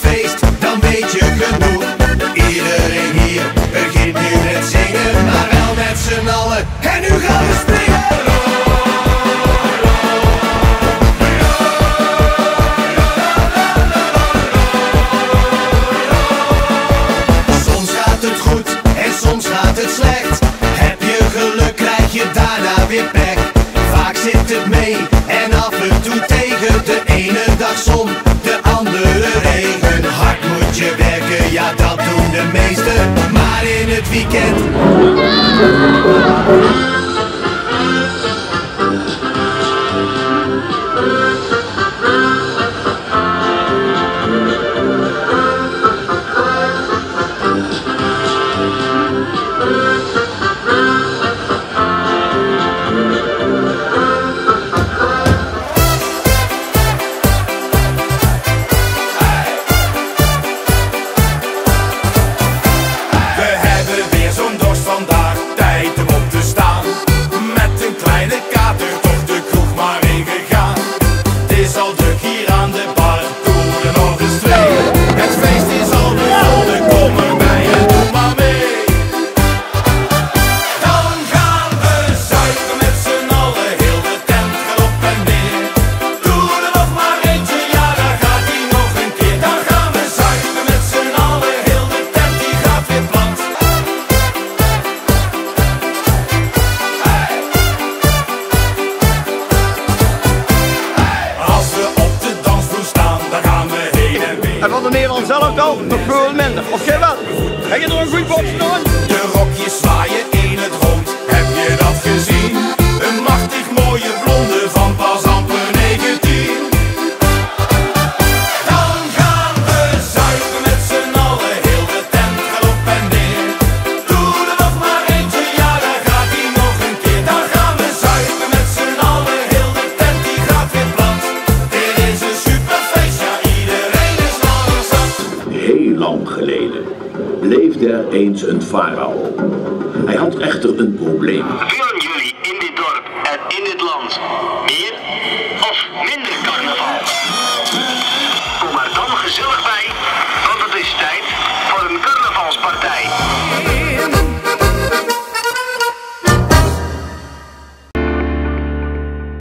het feest, dan weet je genoeg. Iedereen hier begint nu met zingen, maar wel met z'n allen. En nu gaan we springen! Soms gaat het goed en soms gaat het slecht. Heb je geluk, krijg je daarna weer pech. Vaak zit het mee en af en toe tegen. De ene dag zon, de andere regen. Hard moet je werken, ja dat doen de meesten. Maar in het weekend en van de Nederland zelf dan nog veel minder. Of jij wel? Heb je nog een goed box gedaan? de rokjes zwaaien in het rond, heb je dat gezien? Een machtig mooie blonde van pas amper 19. Dan gaan we zuipen met z'n allen, heel de tent gaat op en neer. Doe er nog maar eentje, ja daar gaat hij nog een keer. Dan gaan we zuipen met z'n allen, heel de tent die gaat weer plat. Dit is een superfeest, ja iedereen is langer zat. Heel lang geleden leefde er eens een farao. Hij had echter een probleem.